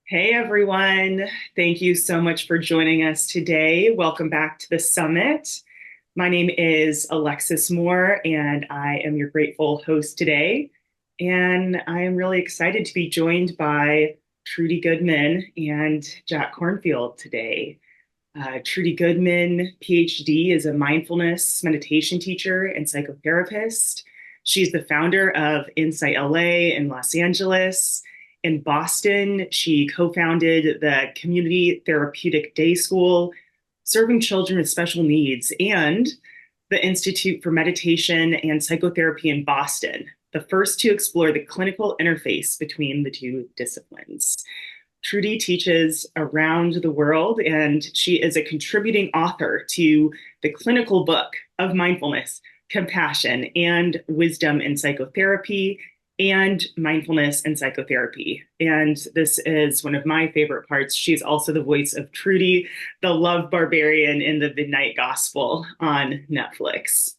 Hey everyone, thank you so much for joining us today. Welcome back to the summit. My name is Alexis Moore, and I am your grateful host today. And I am really excited to be joined by Trudy Goodman and Jack Kornfield today. Trudy Goodman, PhD, is a mindfulness meditation teacher and psychotherapist. She's the founder of Insight LA in Los Angeles. In Boston, she co-founded the Community Therapeutic Day School, serving children with special needs, and the Institute for Meditation and Psychotherapy in Boston, the first to explore the clinical interface between the two disciplines. Trudy teaches around the world, and she is a contributing author to the clinical book of mindfulness, compassion, and wisdom in psychotherapy, and mindfulness and psychotherapy. And this is one of my favorite parts. She's also the voice of Trudy, the love barbarian in the Midnight Gospel on Netflix.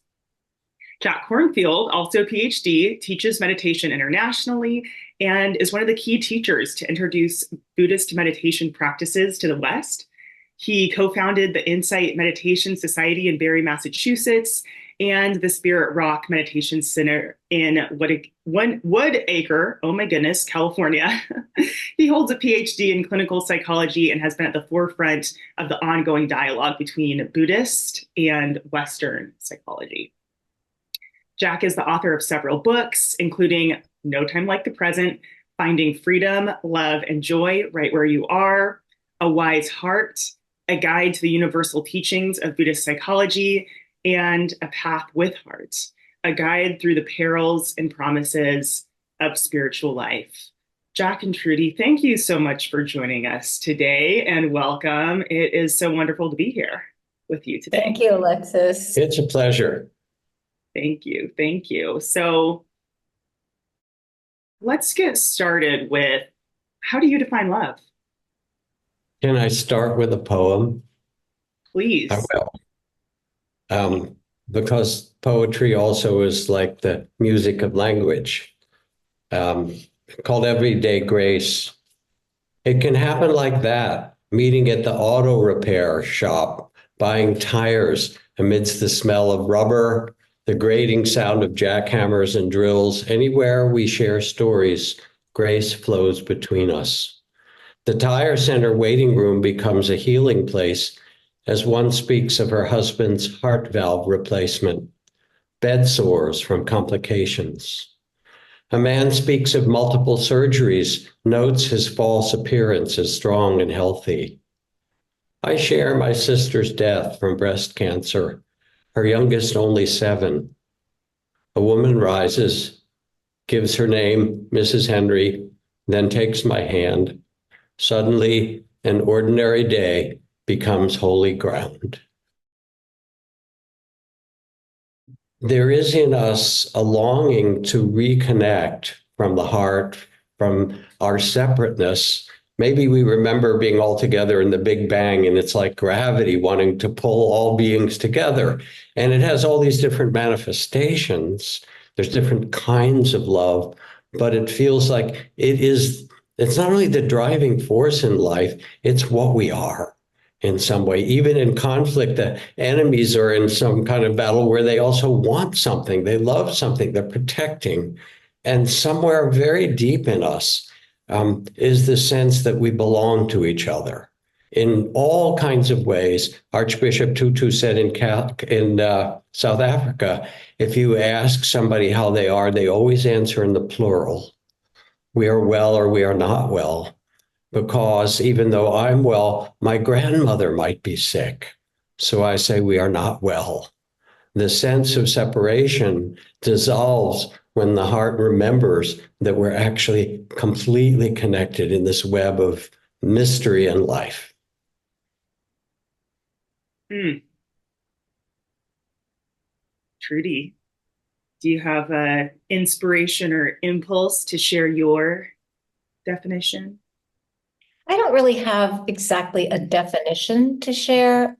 Jack Kornfield, also a PhD, teaches meditation internationally and is one of the key teachers to introduce Buddhist meditation practices to the West. He co-founded the Insight Meditation Society in Barre, Massachusetts, and the Spirit Rock Meditation Center in Woodacre, oh my goodness, California. He holds a PhD in clinical psychology and has been at the forefront of the ongoing dialogue between Buddhist and Western psychology. Jack is the author of several books, including No Time Like the Present, Finding Freedom, Love, and Joy Right Where You Are, A Wise Heart, A Guide to the Universal Teachings of Buddhist Psychology, and A Path with Heart, A Guide Through the Perils and Promises of Spiritual Life. Jack and Trudy, thank you so much for joining us today, and welcome. It is so wonderful to be here with you today. Thank you, Alexis. It's a pleasure. Thank you. Thank you. So let's get started with, how do you define love? Can I start with a poem? Please. I will. Because poetry also is like the music of language, called Everyday Grace. It can happen like that, meeting at the auto repair shop, buying tires amidst the smell of rubber, the grating sound of jackhammers and drills. Anywhere we share stories, grace flows between us. The tire center waiting room becomes a healing place as one speaks of her husband's heart valve replacement, bed sores from complications. A man speaks of multiple surgeries, notes his false appearance as strong and healthy. I share my sister's death from breast cancer, her youngest only 7. A woman rises, gives her name, Mrs. Henry, then takes my hand. Suddenly, an ordinary day becomes holy ground. There is in us a longing to reconnect from the heart, from our separateness. Maybe we remember being all together in the Big Bang, and it's like gravity wanting to pull all beings together. And it has all these different manifestations. There's different kinds of love, but it feels like it's not only the driving force in life, it's what we are in some way. Even in conflict, the enemies are in some kind of battle where they also want something, they love something, they're protecting. And somewhere very deep in us, is the sense that we belong to each other in all kinds of ways. Archbishop Tutu said in South Africa, if you ask somebody how they are, they always answer in the plural. We are well or we are not well, because even though I'm well, my grandmother might be sick. So I say we are not well. The sense of separation dissolves when the heart remembers that we're actually completely connected in this web of mystery and life. Trudy, do you have an inspiration or impulse to share your definition? I don't really have exactly a definition to share.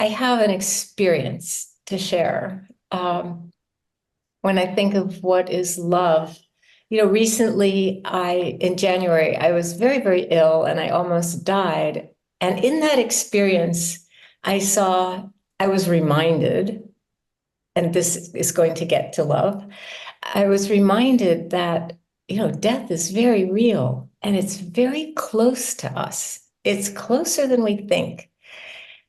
I have an experience to share. When I think of what is love, recently in January, I was very, very ill and I almost died. And in that experience, I was reminded, and this is going to get to love, I was reminded that, death is very real and it's very close to us. It's closer than we think.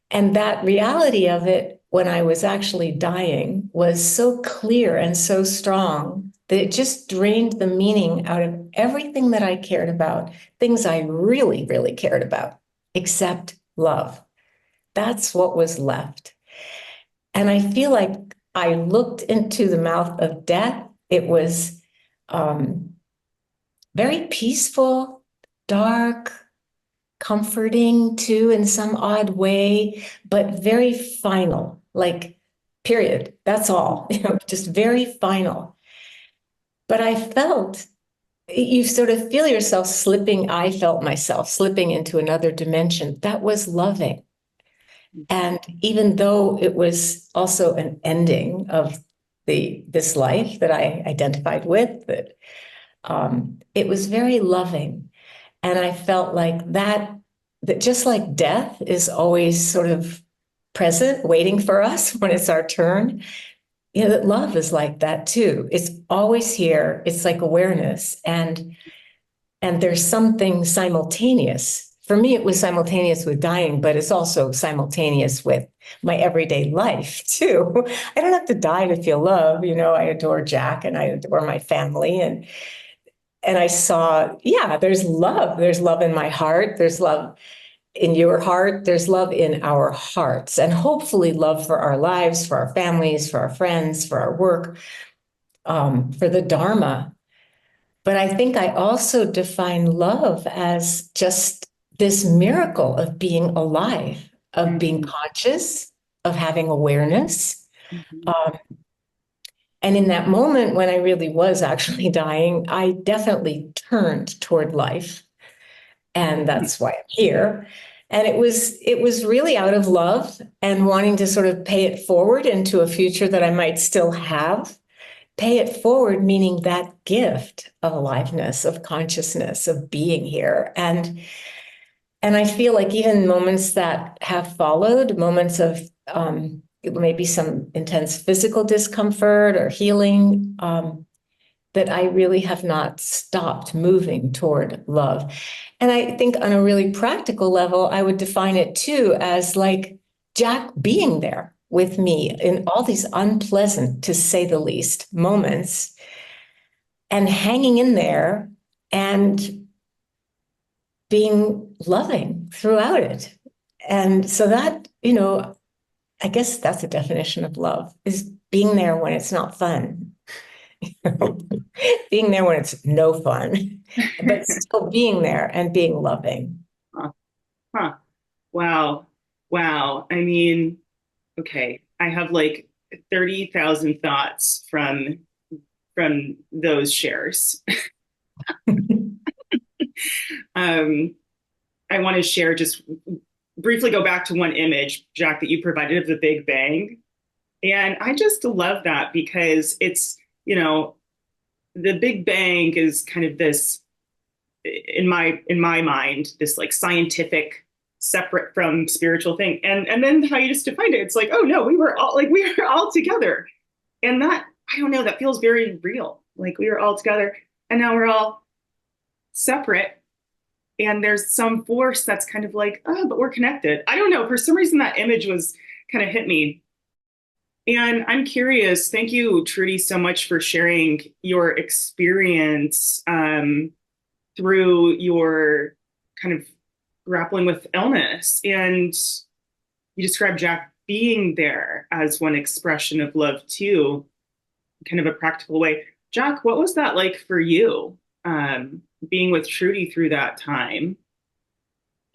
And that reality of it, when I was actually dying, was so clear and so strong that it just drained the meaning out of everything that I cared about, things I really, really cared about, except love. That's what was left. And I feel like I looked into the mouth of death. It was very peaceful, dark, comforting too in some odd way, but very final, like, period. That's all, just very final. But I felt, you sort of feel yourself slipping. I felt myself slipping into another dimension that was loving. And even though it was also an ending of this life that I identified with, that it was very loving. And I felt like that just like death is always sort of present, waiting for us when it's our turn, that love is like that too. It's always here. It's like awareness. And there's something simultaneous. For me, it was simultaneous with dying, but it's also simultaneous with my everyday life too. I don't have to die to feel love. I adore Jack and I adore my family. And I saw, yeah, there's love. There's love in my heart. There's love in your heart. There's love in our hearts. And hopefully love for our lives, for our families, for our friends, for our work, for the Dharma. But I think I also define love as just this miracle of being alive, of being conscious, of having awareness. And in that moment when I really was actually dying, I definitely turned toward life. And that's why I'm here. And it was really out of love and wanting to sort of pay it forward into a future that I might still have. Pay it forward, meaning that gift of aliveness, of consciousness, of being here. And I feel like even moments that have followed, moments of maybe some intense physical discomfort or healing, that I really have not stopped moving toward love. And I think on a really practical level, I would define it too as like Jack being there with me in all these unpleasant, to say the least, moments, and hanging in there and being loving throughout it. And so that, I guess that's a definition of love, is being there when it's not fun. Being there when it's no fun, but still being there and being loving. Huh. Wow. Wow. I mean, okay. I have like 30,000 thoughts from those shares. I want to share, just briefly go back to one image, Jack, that you provided of the Big Bang. And I just love that because it's, the Big Bang is kind of this, in my mind, this like scientific, separate from spiritual thing. And then how you just defined it, it's like, oh no, we were all together. And that, I don't know, that feels very real. Like we were all together and now we're all separate. And there's some force that's kind of like, oh, but we're connected. I don't know. For some reason, that image was kind of hit me. And I'm curious. Thank you, Trudy, so much for sharing your experience through your kind of grappling with illness. And you described Jack being there as one expression of love, too, kind of a practical way. Jack, what was that like for you? Being with Trudy through that time.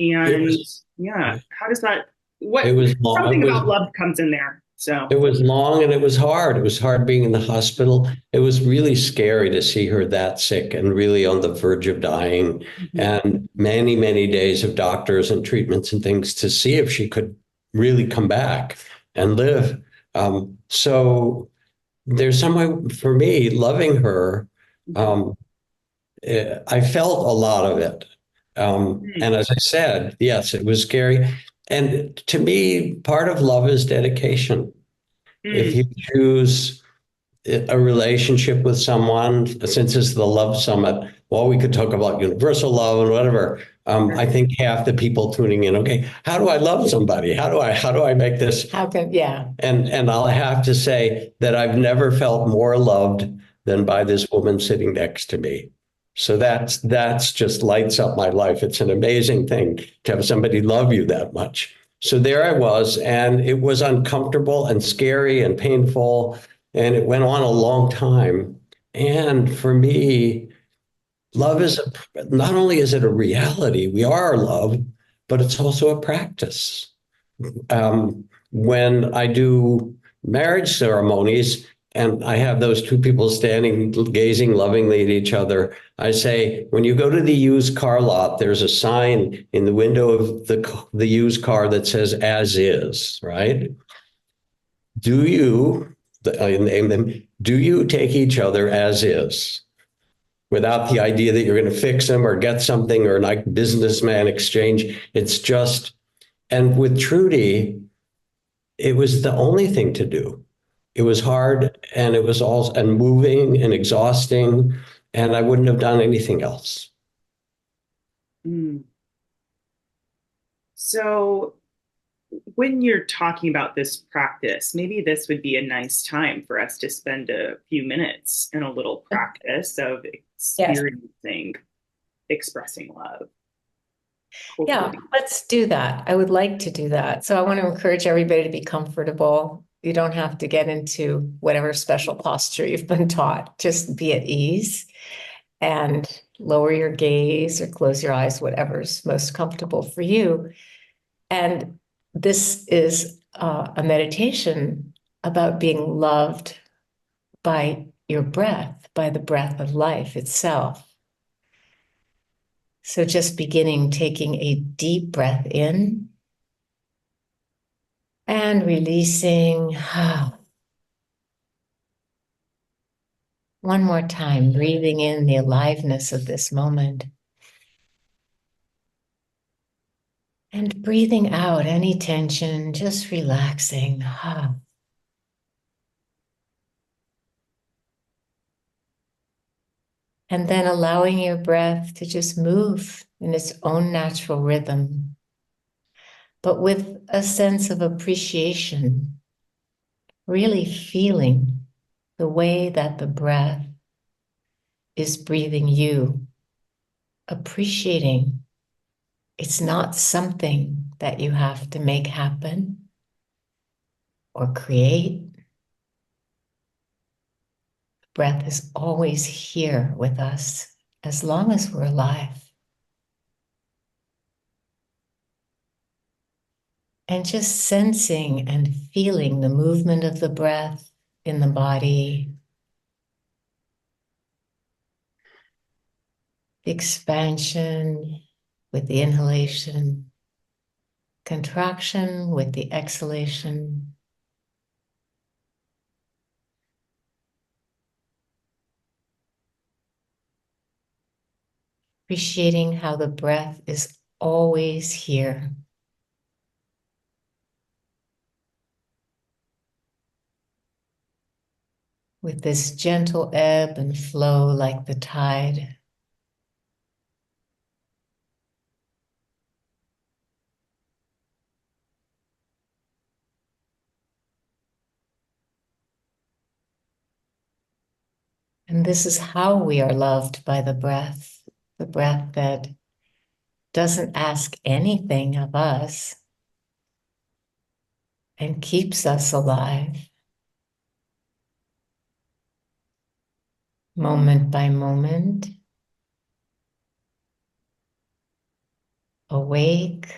And yeah, how does that, it was long. Something about love comes in there. So it was long and it was hard. It was hard being in the hospital. It was really scary to see her that sick and really on the verge of dying, and many, many days of doctors and treatments and things to see if she could really come back and live. So there's some way for me loving her. Um, I felt a lot of it. Mm, And as I said, yes, it was scary. And to me, part of love is dedication. If mm, you choose a relationship with someone, since it's the Love Summit, well, we could talk about universal love and whatever. I think half the people tuning in, okay, how do I love somebody? How do I make this? How can, yeah. And I'll have to say that I've never felt more loved than by this woman sitting next to me. So that's just lights up my life. It's an amazing thing to have somebody love you that much. So there I was, and it was uncomfortable and scary and painful, and it went on a long time. And for me, love is not only is it a reality, we are love, but it's also a practice. When I do marriage ceremonies and I have those two people standing, gazing lovingly at each other, I say, when you go to the used car lot, there's a sign in the window of the used car that says "as is," right? Do you, I name them, do you take each other as is? Without the idea that you're going to fix them or get something or like businessman exchange. It's just, and with Trudy, it was the only thing to do. It was hard and it was all and moving and exhausting, and I wouldn't have done anything else. mm. So, when you're talking about this practice, maybe this would be a nice time for us to spend a few minutes in a little practice of Yes. experiencing, expressing love, Yeah, cultivating. let's do that. I would like to do that. So I want to encourage everybody to be comfortable. You don't have to get into whatever special posture you've been taught. Just be at ease and lower your gaze or close your eyes, whatever's most comfortable for you. And this is a meditation about being loved by your breath, by the breath of life itself. So just beginning, taking a deep breath in and releasing. One more time, breathing in the aliveness of this moment. And breathing out any tension, just relaxing. And then allowing your breath to just move in its own natural rhythm, but with a sense of appreciation, really feeling the way that the breath is breathing you, appreciating it's not something that you have to make happen or create. Breath is always here with us as long as we're alive. And just sensing and feeling the movement of the breath in the body, the expansion with the inhalation, contraction with the exhalation. Appreciating how the breath is always here. With this gentle ebb and flow like the tide. And this is how we are loved by the breath that doesn't ask anything of us and keeps us alive, moment by moment, awake,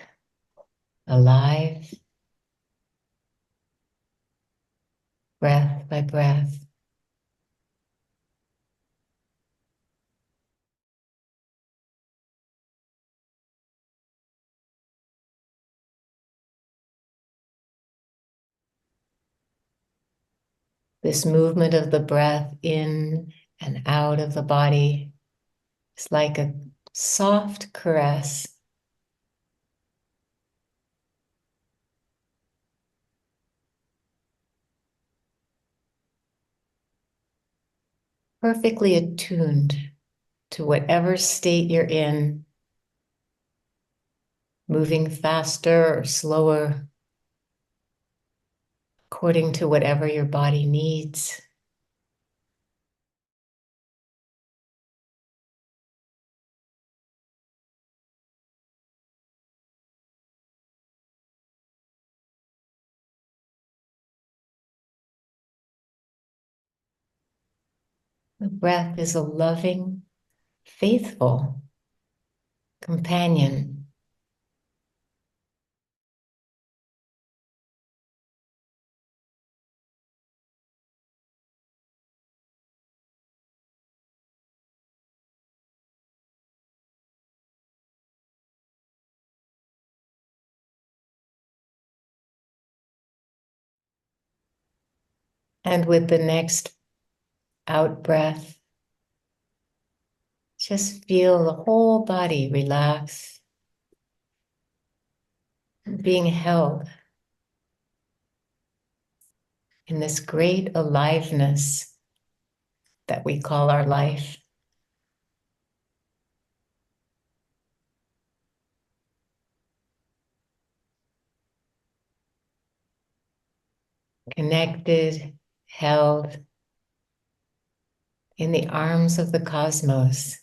alive, breath by breath. This movement of the breath in and out of the body is like a soft caress. Perfectly attuned to whatever state you're in, moving faster or slower, according to whatever your body needs. The breath is a loving, faithful companion. And with the next out breath, just feel the whole body relax, being held in this great aliveness that we call our life. Connected, held in the arms of the cosmos.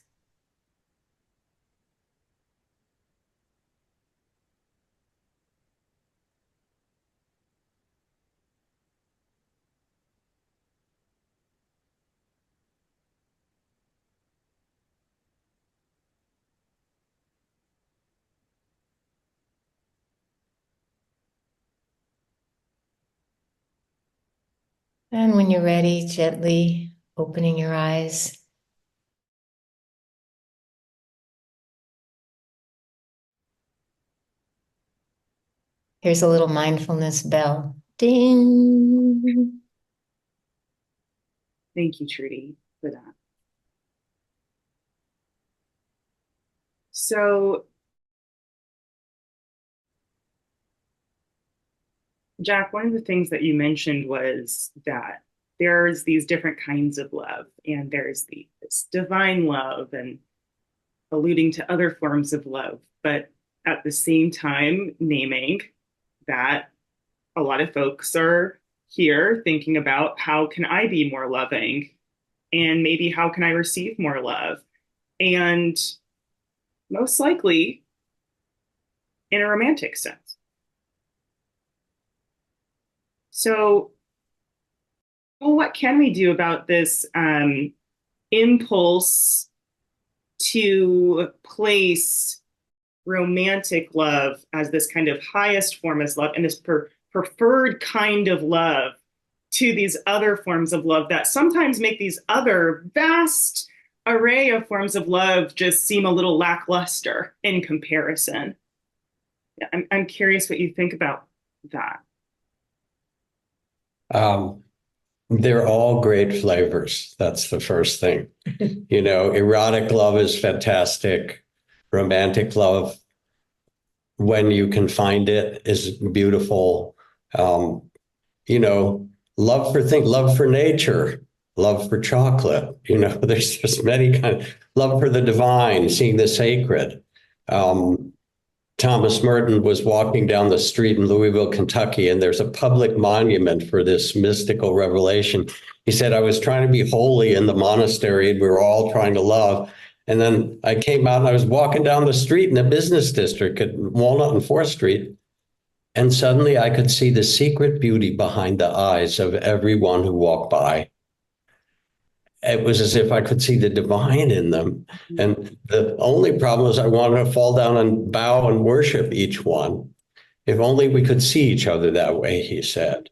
And when you're ready, gently opening your eyes. Here's a little mindfulness bell. Ding. Thank you, Trudy, for that. So, Jack, one of the things that you mentioned was that there's these different kinds of love, and there's this divine love, and alluding to other forms of love, but at the same time, naming that a lot of folks are here thinking about how can I be more loving, and maybe how can I receive more love? And most likely in a romantic sense. So, well, what can we do about this impulse to place romantic love as this kind of highest form of love and this preferred kind of love to these other forms of love that sometimes make these other vast array of forms of love just seem a little lackluster in comparison? I'm curious what you think about that. They're all great flavors. That's the first thing. Erotic love is fantastic. Romantic love, when you can find it, is beautiful. You know, love for nature, love for chocolate. There's just many kinds. Love for the divine, seeing the sacred. Thomas Merton was walking down the street in Louisville, Kentucky, and there's a public monument for this mystical revelation. He said, I was trying to be holy in the monastery, and we were all trying to love. And then I came out and I was walking down the street in a business district at Walnut and 4th Street. And suddenly I could see the secret beauty behind the eyes of everyone who walked by. It was as if I could see the divine in them. And the only problem was I wanted to fall down and bow and worship each one. If only we could see each other that way, he said.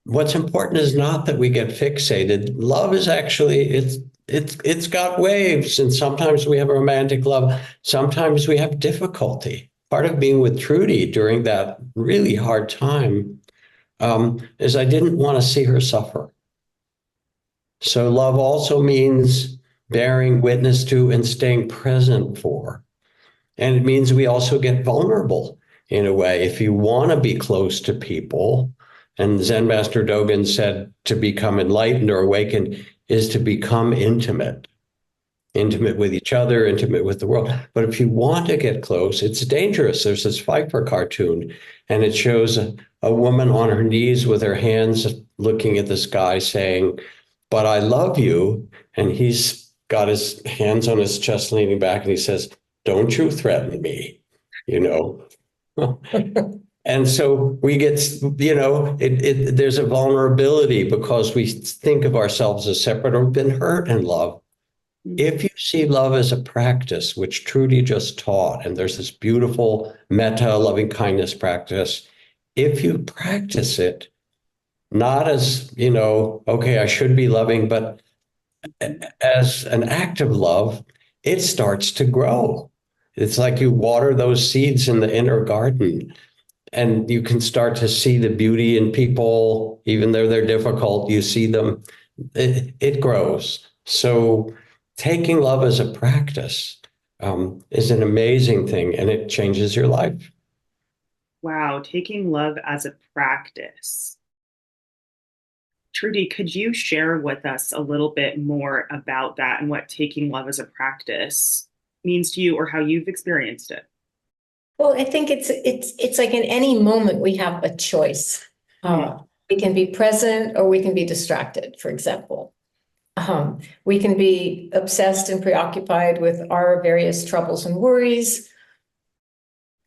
What's important is not that we get fixated. Love is actually, it's got waves, and sometimes we have romantic love. Sometimes we have difficulty. Part of being with Trudy during that really hard time is I didn't want to see her suffer. So love also means bearing witness to and staying present for. And it means we also get vulnerable in a way. If you want to be close to people, and Zen Master Dogen said to become enlightened or awakened is to become intimate, intimate with each other, intimate with the world. But if you want to get close, it's dangerous. There's this Pfeiffer cartoon, and it shows a woman on her knees with her hands looking at the sky saying, "But I love you." And he's got his hands on his chest, leaning back, and he says, "Don't you threaten me," you know. And so we get, there's a vulnerability because we think of ourselves as separate or been hurt in love. If you see love as a practice, which Trudy just taught, and there's this beautiful metta loving kindness practice, if you practice it, not as, okay, I should be loving, but as an act of love, it starts to grow. It's like you water those seeds in the inner garden, and you can start to see the beauty in people, even though they're difficult, you see them, it grows. So taking love as a practice is an amazing thing, and it changes your life. Wow, taking love as a practice. Trudy, could you share with us a little bit more about that and what taking love as a practice means to you or how you've experienced it? Well, I think it's like in any moment we have a choice. We can be present or we can be distracted, for example. We can be obsessed and preoccupied with our various troubles and worries,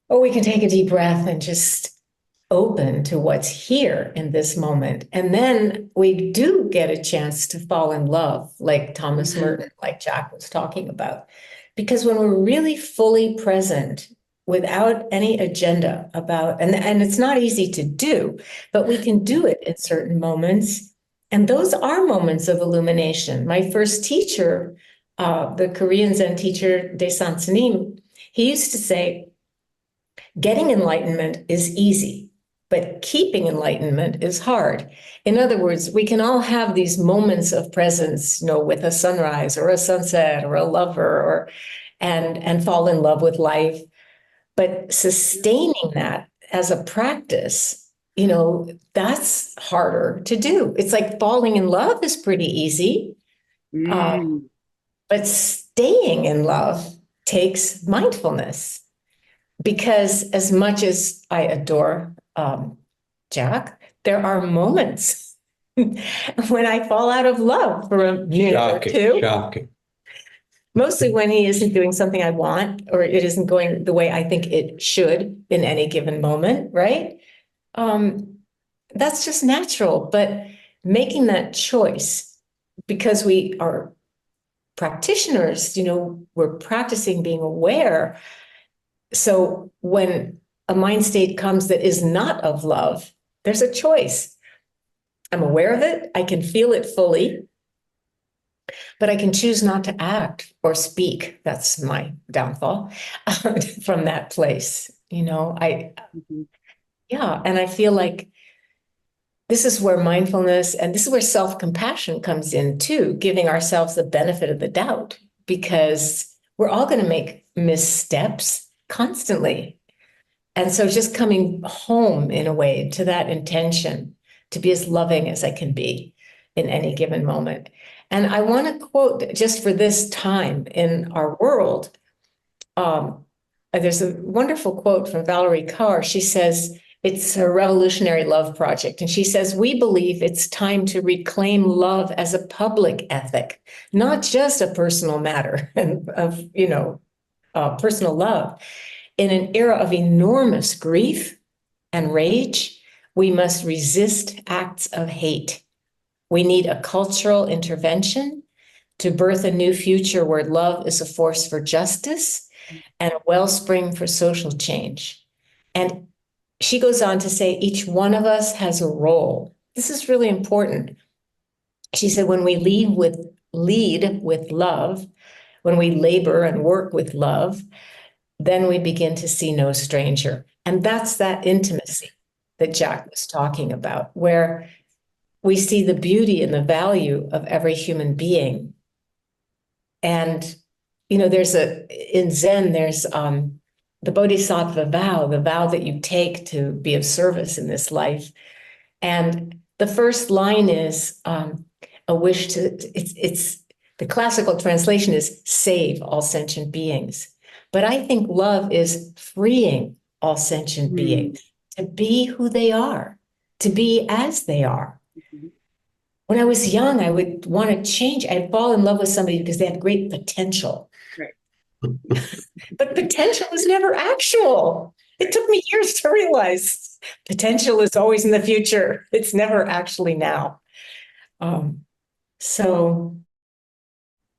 or we can take a deep breath and just open to what's here in this moment. And then we do get a chance to fall in love, like Thomas Merton, like Jack was talking about. Because when we're really fully present, without any agenda about, and it's not easy to do, but we can do it in certain moments. And those are moments of illumination. My first teacher, the Korean Zen teacher, Daesan Sanim, he used to say, getting enlightenment is easy, but keeping enlightenment is hard. In other words, we can all have these moments of presence, with a sunrise or a sunset or a lover, and fall in love with life. But sustaining that as a practice, that's harder to do. It's like falling in love is pretty easy, but staying in love takes mindfulness. Because as much as I adore Jack, there are moments when I fall out of love for a minute or two. Shocking. Mostly when he isn't doing something I want, or it isn't going the way I think it should in any given moment, right? That's just natural. But making that choice, because we are practitioners, we're practicing being aware. So when a mind state comes that is not of love, there's a choice. I'm aware of it. I can feel it fully. But I can choose not to act or speak. That's my downfall from that place. And I feel like this is where mindfulness and this is where self-compassion comes in too, giving ourselves the benefit of the doubt, because we're all going to make missteps constantly. And so just coming home in a way to that intention to be as loving as I can be in any given moment. And I want to quote, just for this time in our world, there's a wonderful quote from Valerie Carr. She says, it's a revolutionary love project. And she says, we believe it's time to reclaim love as a public ethic, not just a personal matter of, personal love. In an era of enormous grief and rage, we must resist acts of hate. We need a cultural intervention to birth a new future where love is a force for justice and a wellspring for social change. And she goes on to say, each one of us has a role. This is really important. She said, when we lead with love, when we labor and work with love, then we begin to see no stranger. And that's that intimacy that Jack was talking about, where we see the beauty and the value of every human being. And, in Zen, there's the Bodhisattva vow, the vow that you take to be of service in this life. And the first line is a wish to, it's the classical translation is save all sentient beings. But I think love is freeing all sentient beings to be who they are, to be as they are. When I was young, I would want to change. I'd fall in love with somebody because they had great potential. Right. But potential is never actual. It took me years to realize potential is always in the future. It's never actually now. So,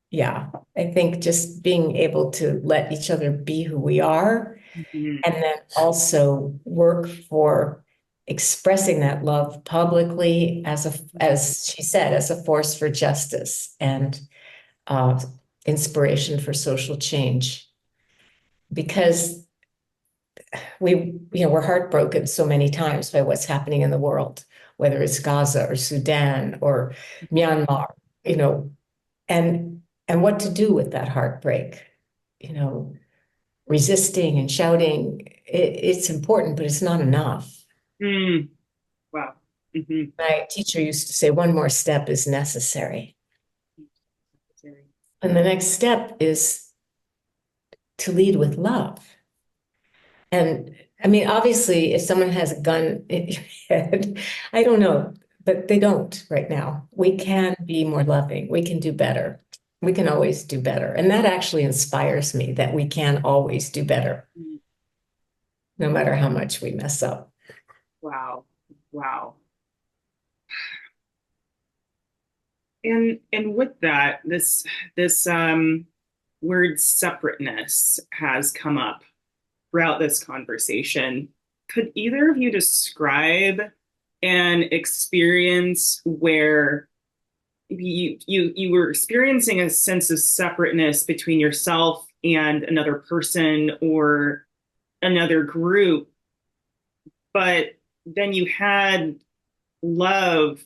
yeah, I think just being able to let each other be who we are, and then also work for expressing that love publicly as she said, as a force for justice and inspiration for social change. Because we're heartbroken so many times by what's happening in the world, whether it's Gaza or Sudan or Myanmar, and what to do with that heartbreak, resisting and shouting. It's important, but it's not enough. Wow. My teacher used to say, one more step is necessary. And the next step is to lead with love. And I mean, obviously, if someone has a gun in your head, I don't know, but they don't right now. We can be more loving. We can do better. We can always do better. And that actually inspires me, that we can always do better, no matter how much we mess up. Wow. And with that, this word separateness has come up throughout this conversation. Could either of you describe an experience where you were experiencing a sense of separateness between yourself and another person or another group, but then you had love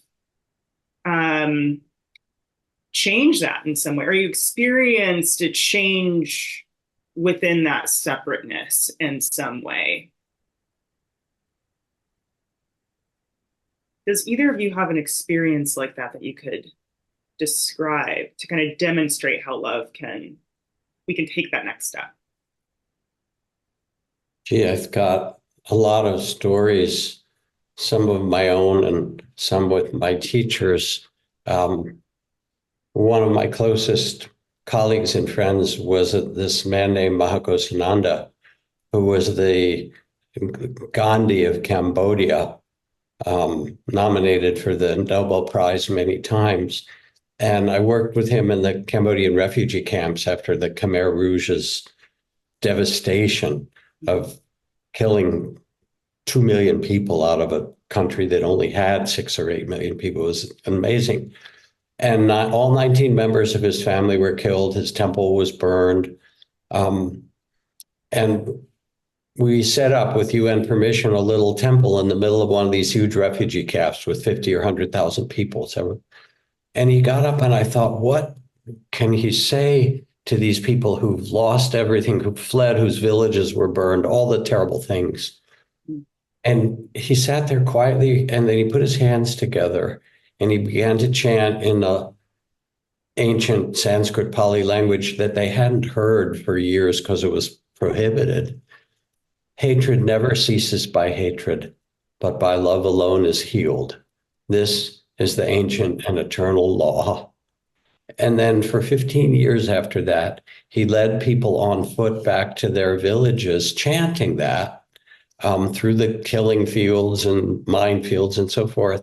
change that in some way, or you experienced a change within that separateness in some way? Does either of you have an experience like that you could describe to kind of demonstrate how we can take that next step? Gee, I've got a lot of stories, some of my own and some with my teachers. One of my closest colleagues and friends was this man named Mahakosananda, who was the Gandhi of Cambodia, nominated for the Nobel Prize many times. And I worked with him in the Cambodian refugee camps after the Khmer Rouge's devastation of killing 2 million people out of a country that only had 6 or 8 million people. It was amazing. And all 19 members of his family were killed. His temple was burned. And we set up, with UN permission, a little temple in the middle of one of these huge refugee camps with 50 or 100,000 people. And he got up and I thought, what can he say to these people who've lost everything, who've fled, whose villages were burned, all the terrible things? And he sat there quietly, and then he put his hands together and he began to chant in the ancient Sanskrit Pali language that they hadn't heard for years because it was prohibited. Hatred never ceases by hatred, but by love alone is healed. This is the ancient and eternal law. And then for 15 years after that, he led people on foot back to their villages, chanting that through the killing fields and minefields and so forth.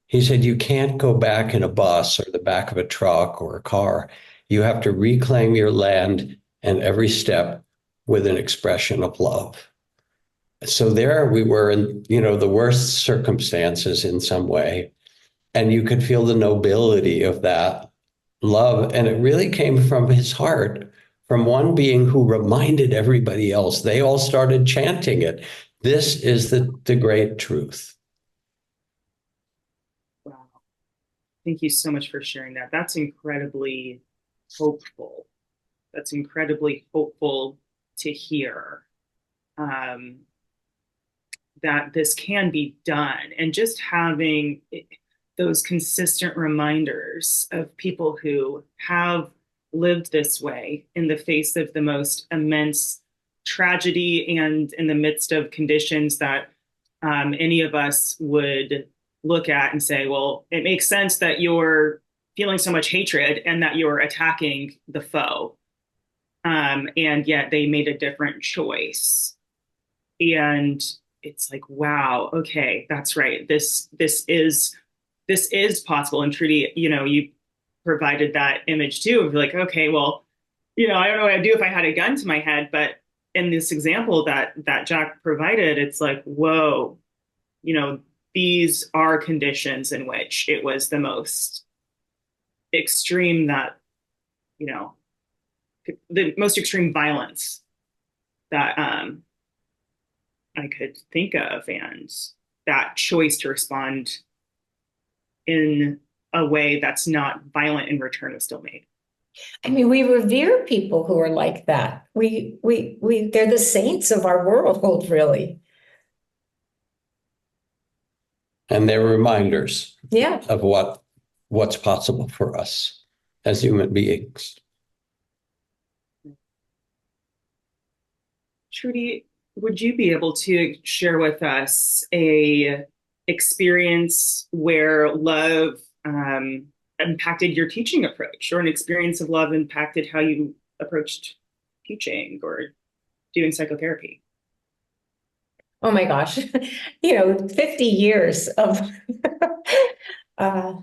He said, you can't go back in a bus or the back of a truck or a car. You have to reclaim your land and every step with an expression of love. So there we were in, the worst circumstances in some way. And you could feel the nobility of that love. And it really came from his heart, from one being who reminded everybody else. They all started chanting it. This is the great truth. Wow. Thank you so much for sharing that. That's incredibly hopeful. That's incredibly hopeful to hear, um, that this can be done. And just having those consistent reminders of people who have lived this way in the face of the most immense tragedy and in the midst of conditions that, any of us would look at and say, well, it makes sense that you're feeling so much hatred and that you're attacking the foe. And yet they made a different choice. And it's like, wow, okay, that's right. This is possible. And Trudy, you provided that image too of like, okay, well, I don't know what I'd do if I had a gun to my head, but in this example that Jack provided, it's like, whoa, these are conditions in which it was the most extreme that, the most extreme violence that I could think of, and that choice to respond in a way that's not violent in return was still made. I mean, we revere people who are like that. They're the saints of our world, really. And they're reminders Yeah. of what's possible for us as human beings. Trudy, would you be able to share with us a experience where love impacted your teaching approach, or an experience of love impacted how you approached teaching or doing psychotherapy? Oh my gosh, 50 years of, how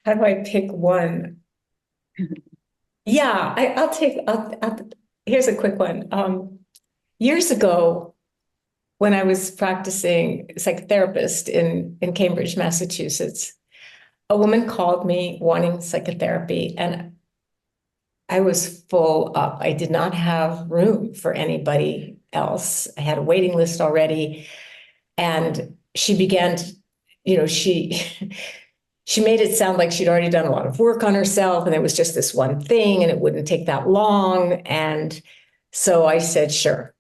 do I pick one? Yeah, here's a quick one. Years ago, when I was practicing psychotherapist in Cambridge, Massachusetts, a woman called me wanting psychotherapy, and I was full up. I did not have room for anybody else. I had a waiting list already. And she began to, she made it sound like she'd already done a lot of work on herself, and it was just this one thing and it wouldn't take that long. And so I said, sure.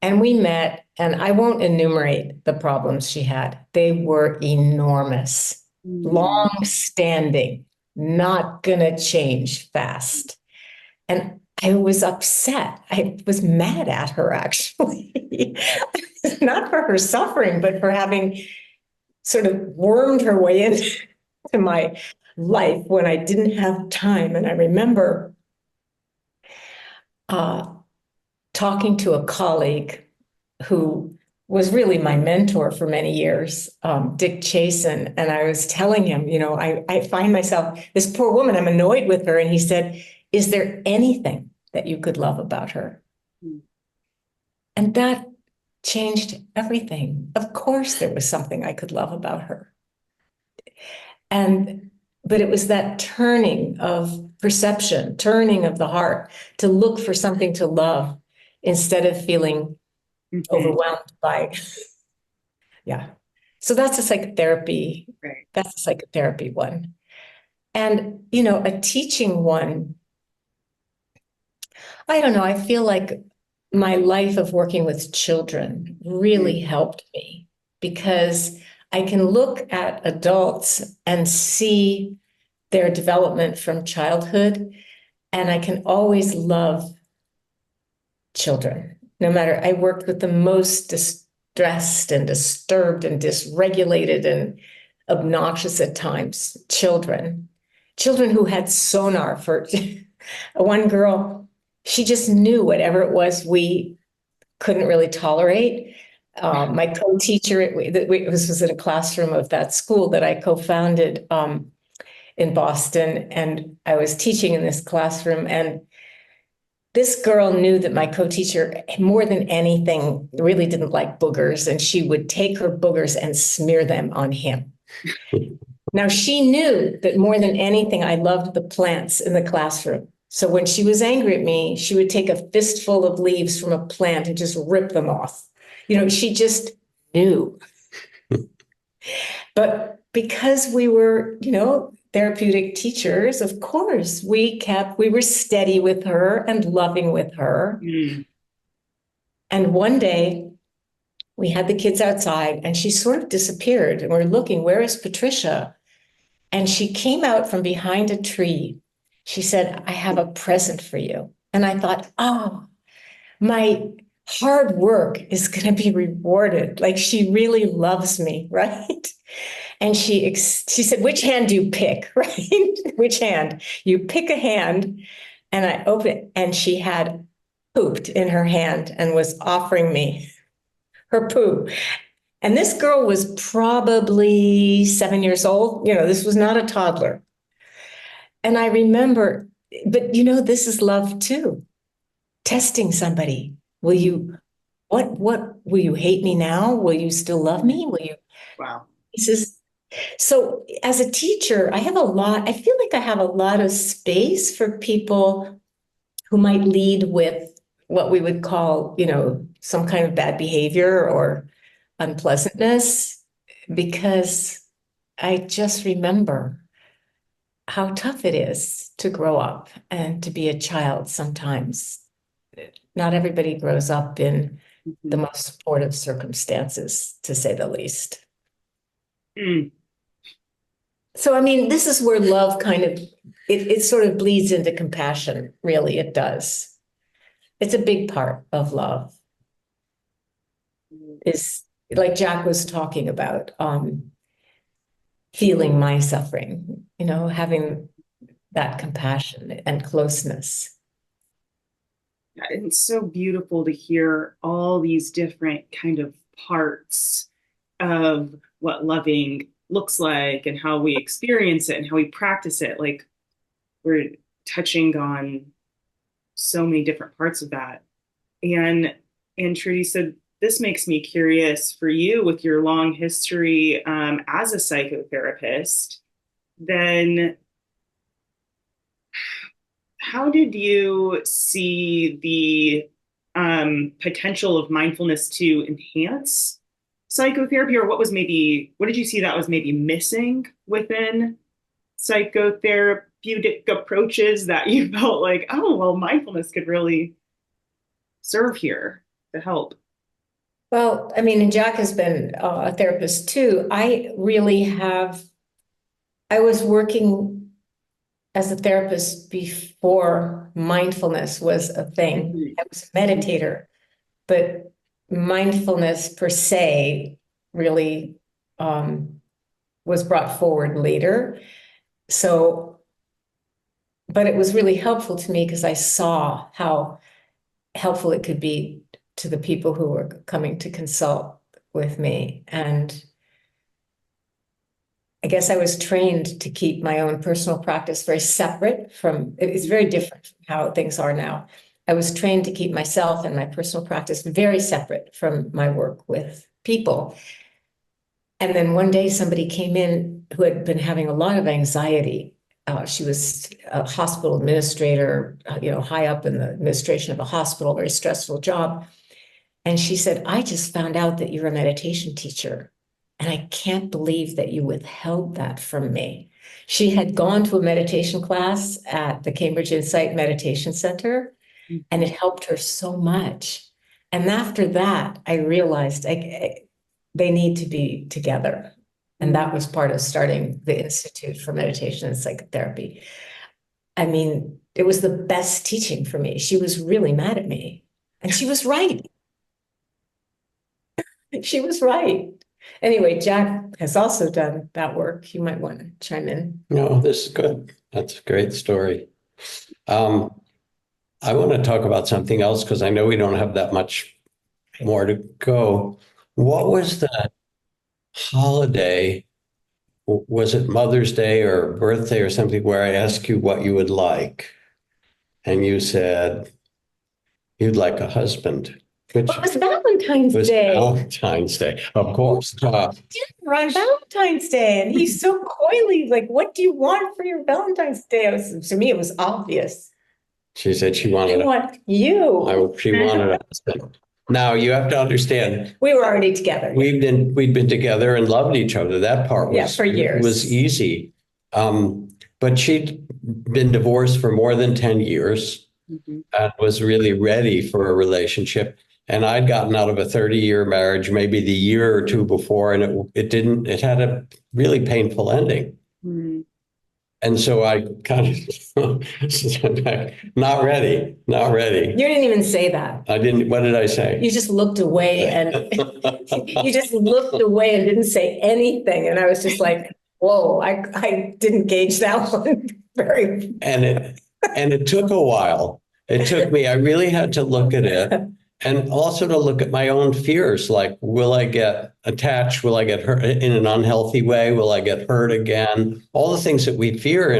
And we met, and I won't enumerate the problems she had. They were enormous, long-standing, not gonna change fast. And I was upset. I was mad at her, actually. Not for her suffering, but for having sort of wormed her way into my life when I didn't have time. And I remember talking to a colleague who was really my mentor for many years, Dick Chasen. And I was telling him, I find myself, this poor woman, I'm annoyed with her. And he said, is there anything that you could love about her? And that changed everything. Of course, there was something I could love about her. But it was that turning of perception, turning of the heart to look for something to love instead of feeling overwhelmed by. Yeah. So that's a psychotherapy. Right. That's a psychotherapy one. And, a teaching one, I don't know, I feel like my life of working with children really helped me, because I can look at adults and see their development from childhood, and I can always love children. No matter, I worked with the most distressed and disturbed and dysregulated and obnoxious at times children who had sonar for one girl. She just knew whatever it was we couldn't really tolerate. My co-teacher, this was in a classroom of that school that I co-founded in Boston, and I was teaching in this classroom, and this girl knew that my co-teacher, more than anything, really didn't like boogers, and she would take her boogers and smear them on him. Now, she knew that more than anything, I loved the plants in the classroom. So when she was angry at me, she would take a fistful of leaves from a plant and just rip them off. She just knew. But because we were, therapeutic teachers, of course, we were steady with her and loving with her. Mm. And one day we had the kids outside and she sort of disappeared. And we're looking, where is Patricia? And she came out from behind a tree. She said, I have a present for you. And I thought, oh, my hard work is going to be rewarded. Like she really loves me, right? And she said, which hand do you pick, right? Which hand? You pick a hand. And I opened it and she had pooped in her hand and was offering me her poo. And this girl was probably 7 years old. This was not a toddler. And I remember, but this is love too. Testing somebody. What will you hate me now? Will you still love me? Will you? Wow. So as a teacher, I feel like I have a lot of space for people who might lead with what we would call, some kind of bad behavior or unpleasantness, because I just remember how tough it is to grow up and to be a child sometimes. Not everybody grows up in the most supportive circumstances, to say the least. Mm. So, this is where love it sort of bleeds into compassion, really, it does. It's a big part of love. Is like Jack was talking about, feeling my suffering, having that compassion and closeness. It's so beautiful to hear all these different kind of parts of what loving looks like and how we experience it and how we practice it. Like we're touching on so many different parts of that. And Trudy said, this makes me curious for you with your long history as a psychotherapist, then how did you see the potential of mindfulness to enhance psychotherapy, or what did you see that was maybe missing within psychotherapeutic approaches that you felt like, oh, well, mindfulness could really serve here to help? Well, and Jack has been a therapist too. I was working as a therapist before mindfulness was a thing. Mm-hmm. I was a meditator, but mindfulness per se really was brought forward later. So, but it was really helpful to me because I saw how helpful it could be to the people who were coming to consult with me. And I guess I was trained to keep my own personal practice very separate from, it's very different from how things are now. I was trained to keep myself and my personal practice very separate from my work with people. And then one day somebody came in who had been having a lot of anxiety. She was a hospital administrator, high up in the administration of a hospital, very stressful job. And she said, I just found out that you're a meditation teacher. And I can't believe that you withheld that from me. She had gone to a meditation class at the Cambridge Insight Meditation Center, and it helped her so much. And after that, I realized they need to be together. And that was part of starting the Institute for Meditation and Psychotherapy. It was the best teaching for me. She was really mad at me, and she was right. She was right. Anyway, Jack has also done that work. You might want to chime in. No, this is good. That's a great story. I want to talk about something else because I know we don't have that much more to go. What was the holiday? Was it Mother's Day or birthday or something where I asked you what you would like? And you said you'd like a husband. Which it was Valentine's Day. Valentine's Day, of course. On Valentine's Day, and he's so coyly like, "What do you want for your Valentine's Day?" To me, it was obvious. She said she wanted you. She wanted a husband. Now you have to understand, We were already together. we'd been together and loved each other. That part For years. was easy. But she'd been divorced for more than 10 years and was really ready for a relationship. And I'd gotten out of a 30-year marriage, maybe the year or two before, and it had a really painful ending. Mm. And so I kind of, not ready, not ready. You didn't even say that. I didn't, what did I say? You just looked away and didn't say anything. And I was just like, whoa, I didn't gauge that one very. And it took a while. It took me, I really had to look at it and also to look at my own fears. Like, will I get attached? Will I get hurt in an unhealthy way? Will I get hurt again? All the things that we fear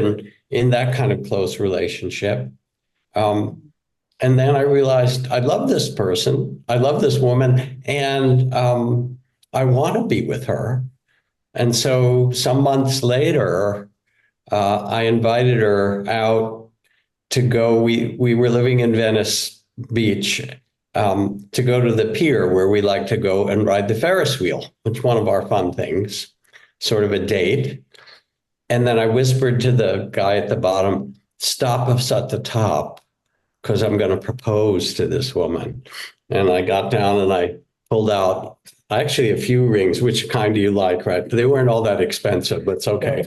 in that kind of close relationship. And then I realized I love this person. I love this woman, and I want to be with her. And so some months later, I invited her out to go. We were living in Venice Beach, to go to the pier where we like to go and ride the Ferris wheel. It's one of our fun things, sort of a date. And then I whispered to the guy at the bottom, stop us at the top, because I'm going to propose to this woman. And I got down and I pulled out actually a few rings. Which kind do you like, right? They weren't all that expensive, but it's okay.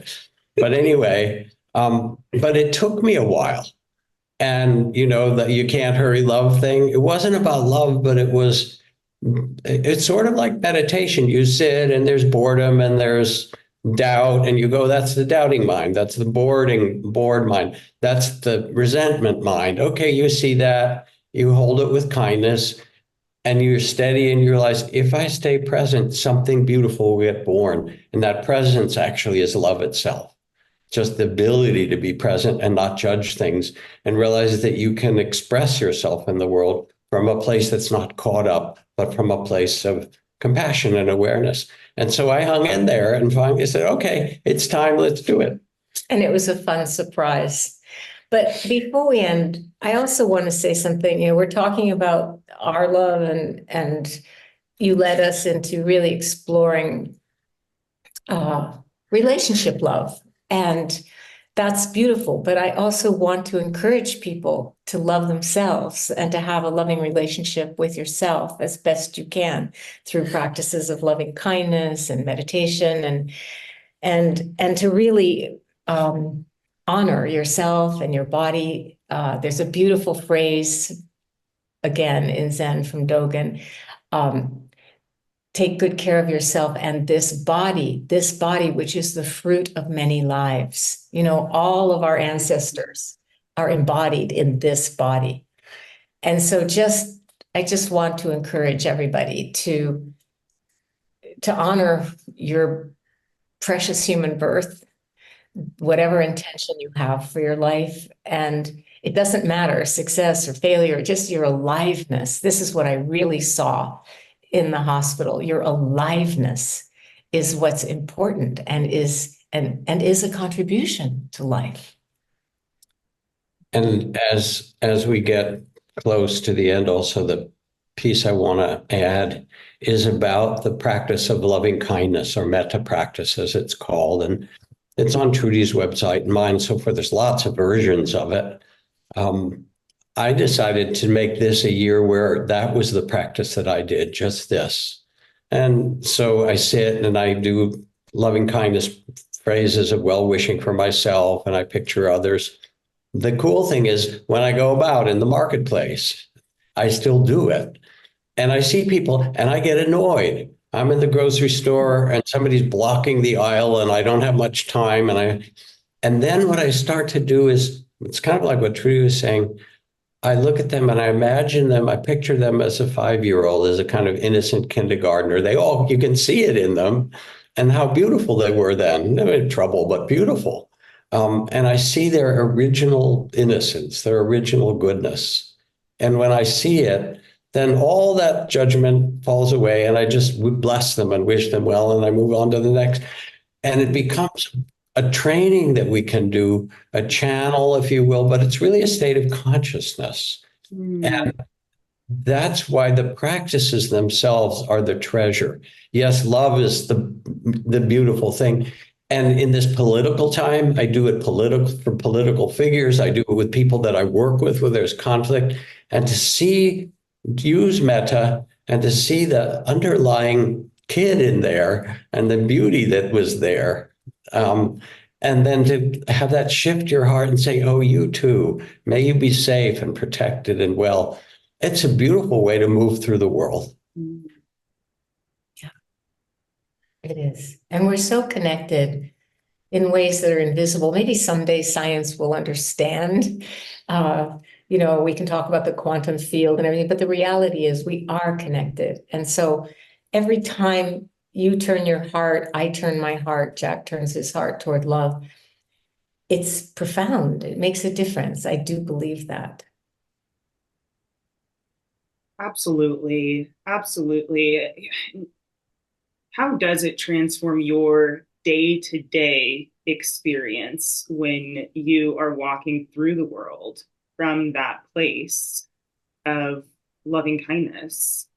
But anyway, but it took me a while. And, you know, the you can't hurry love thing, it wasn't about love, but it's sort of like meditation. You sit and there's boredom and there's doubt, and you go, that's the doubting mind. That's the bored mind. That's the resentment mind. Okay, you see that, you hold it with kindness, and you're steady, and you realize, if I stay present, something beautiful will get born. And that presence actually is love itself. Just the ability to be present and not judge things, and realize that you can express yourself in the world from a place that's not caught up, but from a place of compassion and awareness. And so I hung in there and finally said, okay, it's time, let's do it. And it was a fun surprise. But before we end, I also want to say something. You know, we're talking about our love, and you led us into really exploring relationship love. And that's beautiful. But I also want to encourage people to love themselves and to have a loving relationship with yourself as best you can through practices of loving kindness and meditation, and to really honor yourself and your body. There's a beautiful phrase, again, in Zen from Dogen. Take good care of yourself and this body, which is the fruit of many lives. You know, all of our ancestors are embodied in this body. And so I just want to encourage everybody to honor your precious human birth, whatever intention you have for your life. And it doesn't matter, success or failure, just your aliveness. This is what I really saw in the hospital. Your aliveness is what's important, and is a contribution to life. And as we get close to the end, also the piece I want to add is about the practice of loving kindness, or metta practice, as it's called. And it's on Trudy's website and mine, so forth. There's lots of versions of it. I decided to make this a year where that was the practice that I did, just this. And so I sit and I do loving kindness phrases of well-wishing for myself, and I picture others. The cool thing is, when I go about in the marketplace, I still do it. And I see people and I get annoyed. I'm in the grocery store and somebody's blocking the aisle and I don't have much time. And then what I start to do is, it's kind of like what Trudy was saying. I look at them and I imagine them, I picture them as a 5-year-old, as a kind of innocent kindergartner. You can see it in them, and how beautiful they were then. They were in trouble, but beautiful. And I see their original innocence, their original goodness. And when I see it, then all that judgment falls away, and I just bless them and wish them well, and I move on to the next. And it becomes a training that we can do, a channel, if you will, but it's really a state of consciousness. And that's why the practices themselves are the treasure. Yes, love is the beautiful thing. And in this political time, I do it for political figures. I do it with people that I work with where there's conflict. And use metta and to see the underlying kid in there and the beauty that was there. Um, and then to have that shift your heart and say, oh, you too, may you be safe and protected and well. It's a beautiful way to move through the world. Yeah, it is. And we're so connected in ways that are invisible. Maybe someday science will understand. We can talk about the quantum field and everything, but the reality is we are connected. And so every time you turn your heart, I turn my heart, Jack turns his heart toward love, it's profound. It makes a difference. I do believe that. Absolutely. Absolutely. How does it transform your day-to-day experience when you are walking through the world from that place of loving kindness?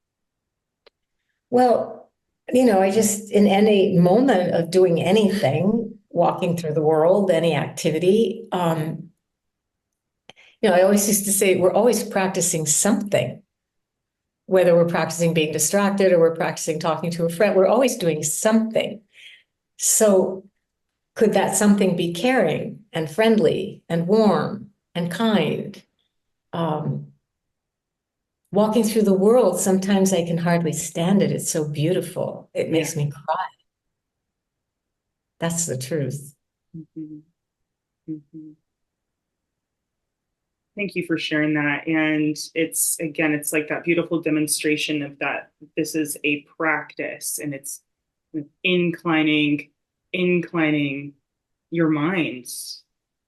Well, I just, in any moment of doing anything, walking through the world, any activity, I always used to say we're always practicing something, whether we're practicing being distracted or we're practicing talking to a friend, we're always doing something. So could that something be caring and friendly and warm and kind? Walking through the world, sometimes I can hardly stand it. It's so beautiful. It makes me cry. That's the truth. Mm-hmm. Mm-hmm. Thank you for sharing that. And it's like that beautiful demonstration of that this is a practice and it's inclining your mind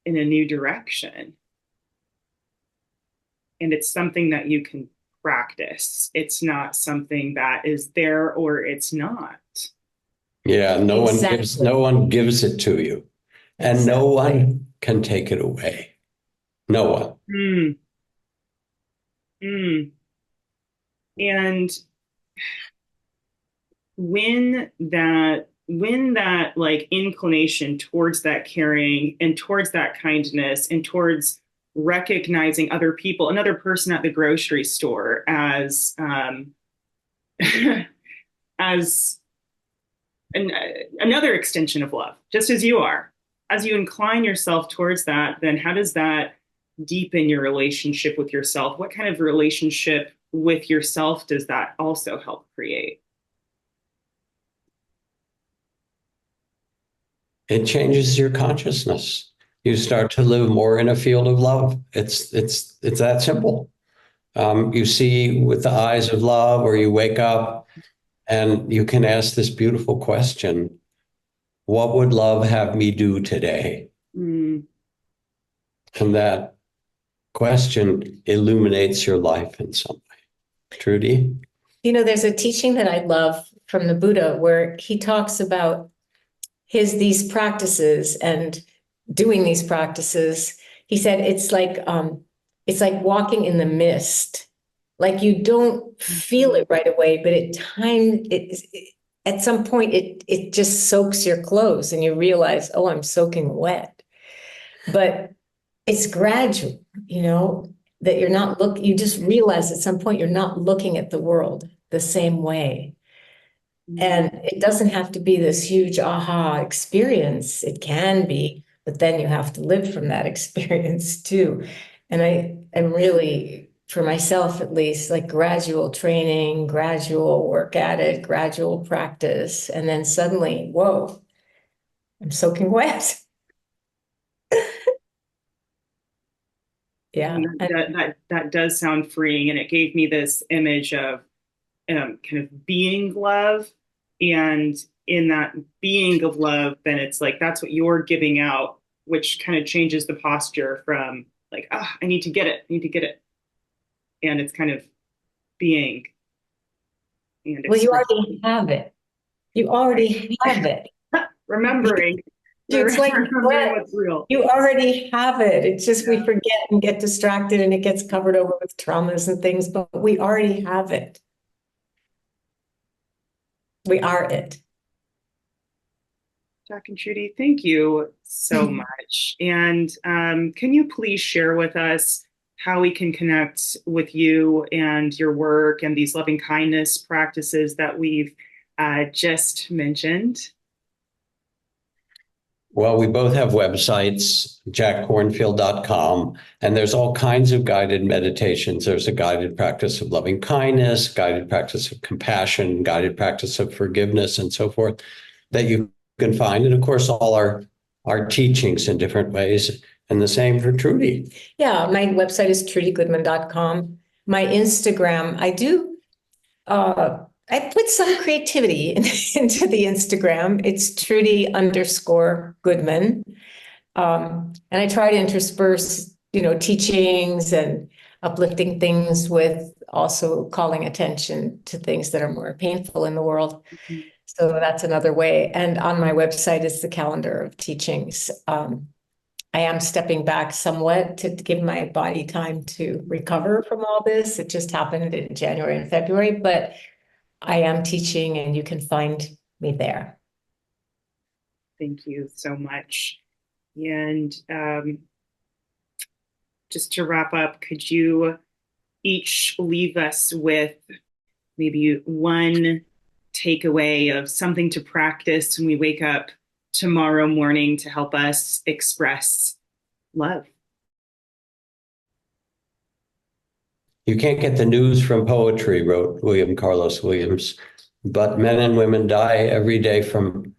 in a new direction. And it's something that you can practice. It's not something that is there or it's not. Yeah, Exactly. no one gives it to you, and no one can take it away. No one. Mm, mm. And when that like inclination towards that caring and towards that kindness and towards recognizing other people, another person at the grocery store as as another extension of love, just as you are, as you incline yourself towards that, then how does that deepen your relationship with yourself? What kind of relationship with yourself does that also help create? It changes your consciousness. You start to live more in a field of love. It's that simple. You see with the eyes of love, or you wake up and you can ask this beautiful question: what would love have me do today? Mm. And that question illuminates your life in some way. Trudy? There's a teaching that I love from the Buddha where he talks about these practices and doing these practices. He said it's like walking in the mist. Like you don't feel it right away, but at some point it just soaks your clothes and you realize, oh, I'm soaking wet. But it's gradual, that you just realize at some point you're not looking at the world the same way. And it doesn't have to be this huge aha experience. It can be, but then you have to live from that experience too. And I'm really, for myself at least, like gradual training, gradual work at it, gradual practice. And then suddenly, whoa, I'm soaking wet. Yeah. That does sound freeing, and it gave me this image of kind of being love, and in that being of love, then it's like that's what you're giving out, which kind of changes the posture from like, I need to get it, and it's kind of being and well, you already have it. You already have it. remembering. It's like remembering what's real. you already have it. It's just we forget and get distracted and it gets covered over with traumas and things, but we already have it. We are it. Jack and Trudy, thank you so much. And can you please share with us how we can connect with you and your work and these loving kindness practices that we've just mentioned? Well, we both have websites, jackkornfield.com, and there's all kinds of guided meditations. There's a guided practice of loving kindness, guided practice of compassion, guided practice of forgiveness, and so forth that you can find. And of course, all our teachings in different ways. And the same for Trudy. Yeah, my website is trudygoodman.com. My Instagram, I put some creativity into the Instagram. It's Trudy_Goodman. And I try to intersperse, teachings and uplifting things with also calling attention to things that are more painful in the world. Mm-hmm. So that's another way. And on my website is the calendar of teachings. I am stepping back somewhat to give my body time to recover from all this. It just happened in January and February, but I am teaching and you can find me there. Thank you so much. And just to wrap up, could you each leave us with maybe one takeaway of something to practice when we wake up tomorrow morning to help us express love? You can't get the news from poetry, wrote William Carlos Williams, but men and women die every day from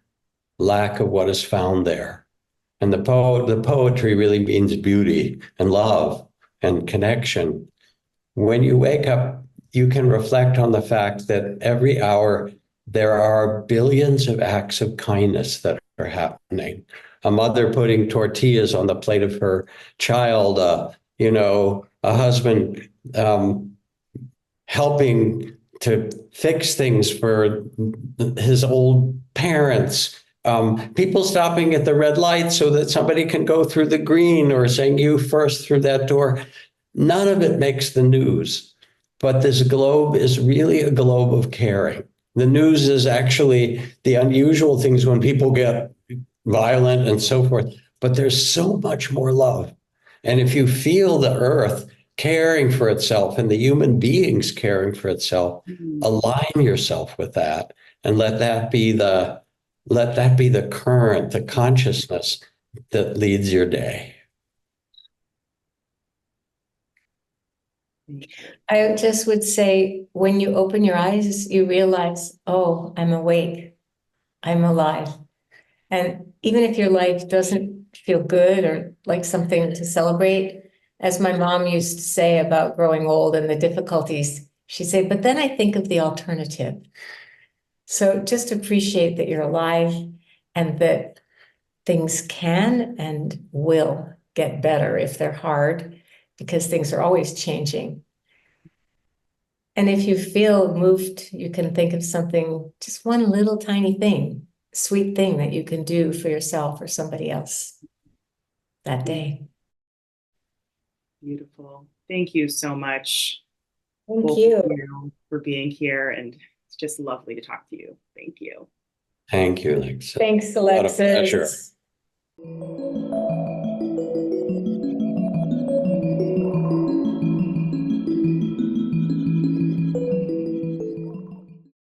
lack of what is found there. And the poetry really means beauty and love and connection. When you wake up, you can reflect on the fact that every hour there are billions of acts of kindness that are happening. A mother putting tortillas on the plate of her child, a husband helping to fix things for his old parents, people stopping at the red light so that somebody can go through the green, or saying you first through that door. None of it makes the news, but this globe is really a globe of caring. The news is actually the unusual things when people get violent and so forth, but there's so much more love. And if you feel the earth caring for itself and the human beings caring for itself, align yourself with that and let that be the current, the consciousness that leads your day. I just would say, when you open your eyes, you realize, oh, I'm awake, I'm alive. And even if your life doesn't feel good or like something to celebrate, as my mom used to say about growing old and the difficulties, she'd say, but then I think of the alternative. So just appreciate that you're alive and that things can and will get better if they're hard, because things are always changing. And if you feel moved, you can think of something, just one little tiny thing, sweet thing that you can do for yourself or somebody else that day. Beautiful. Thank you so much. Thank you for being here, and it's just lovely to talk to you. Thank you. Thank you, Alexis. Thanks, Alexis. What a pleasure.